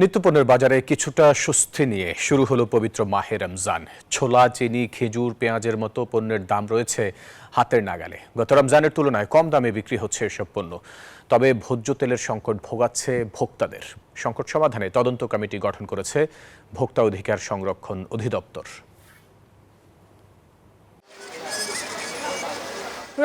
নিত্যপণ্যের বাজারে কিছুটা স্বস্তি নিয়ে শুরু হলো পবিত্র মাহে রমজান। ছোলা, চিনি, খেজুর, পেঁয়াজের মতো পণ্যের দাম রয়েছে হাতের নাগালে। গত রমজানের তুলনায় কম দামে বিক্রি হচ্ছে এসব পণ্য। তবে ভোজ্য তেলের সংকট ভোগাচ্ছে ভোক্তাদের। সংকট সমাধানে তদন্ত কমিটি গঠন করেছে ভোক্তা অধিকার সংরক্ষণ অধিদপ্তর।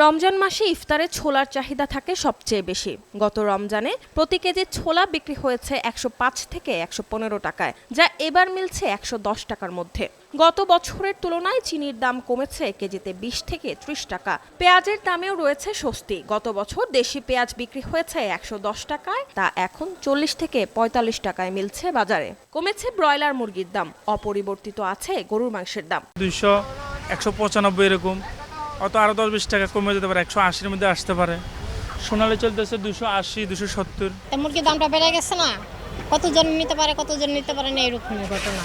রমজান মাসে ইফতারে ছোলার চাহিদা থাকে সবচেয়ে বেশি। গত রমজানে প্রতি কেজি ছোলা বিক্রি হয়েছে 105 থেকে 115 টাকায়, যা এবার মিলছে 110 টাকার মধ্যে। গত বছরের তুলনায় চিনির দাম কমেছে কেজিতে 20 থেকে 30 টাকা। পেঁয়াজের দামেও রয়েছে স্বস্তি। গত বছর দেশি পেঁয়াজ বিক্রি হয়েছে 110 টাকায়, তা এখন 40 থেকে 45 টাকায় মিলছে বাজারে। কমেছে ব্রয়লার মুরগির দাম, অপরিবর্তিত আছে গরুর মাংসের দাম। 200, 195 এরকম, অত আরো 10-20 টাকা কমে যেতে পারে, 180-এর মধ্যে আসতে পারে। সোনালী চলতেছে 280, 270। মুরগির দামটা বেড়ে গেছে না, কতজন নিতে পারে কতজন নিতে পারে না, এরকমই ঘটনা।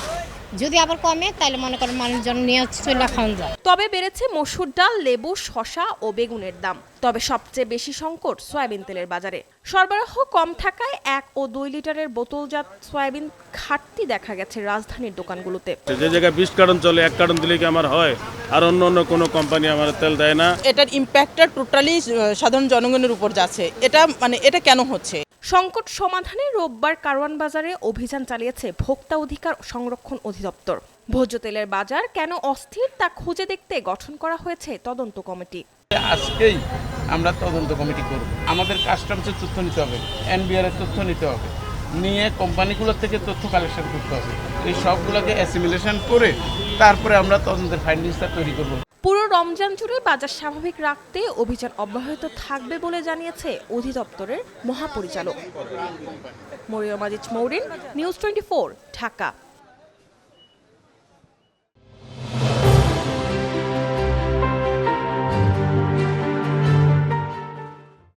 যদি আবার কমে তাহলে মনে করেন মানুষজন নিয়ে চলে খাওয়া যায়। তবে বেড়েছে মসুর ডাল, লেবু, শসা ও বেগুনের দাম। তবে সবচেয়ে বেশি সংকট সয়াবিন তেলের বাজারে। সরবরাহ কম থাকায় 1 ও 2 লিটারের বোতলজাত সয়াবিন ঘাটতি দেখা গেছে রাজধানীর দোকানগুলোতে। যে জায়গায় 20 কার্টন চলে, 1 কার্টন দিলে কি আমার হয়? আর অন্য কোনো কোম্পানি আমার তেল দেয় না। এটার ইম্প্যাক্টটা টোটালি সাধারণ জনগণের উপর যাচ্ছে। এটা কেন হচ্ছে? সংকট সমাধানে রোববার কারওয়ান বাজারে অভিযান চালিয়েছে ভোক্তা অধিকার সংরক্ষণ অধিদপ্তর। ভোজ্য তেলের বাজার কেন অস্থির তা খুঁজে দেখতে গঠন করা হয়েছে তদন্ত কমিটি। আজকেই আমরা তদন্ত কমিটি করব। আমাদের কাস্টমসের তথ্য নিতে হবে, এনবিআর এর তথ্য নিতে হবে, নিয়ে কোম্পানিগুলোর থেকে তথ্য কালেকশন করতে হবে। এই সবগুলোকে অ্যাসিমিলেশন করে তারপরে আমরা তদন্তের ফাইন্ডিংসটা তৈরি করব। পুরো রমজান জুড়ে বাজার স্বাভাবিক রাখতে অভিযান অব্যাহত থাকবে বলে জানিয়েছে অধিদপ্তরের মহাপরিচালক। মরিয়ম আজিজ মৌরিন, নিউজ 24, ঢাকা।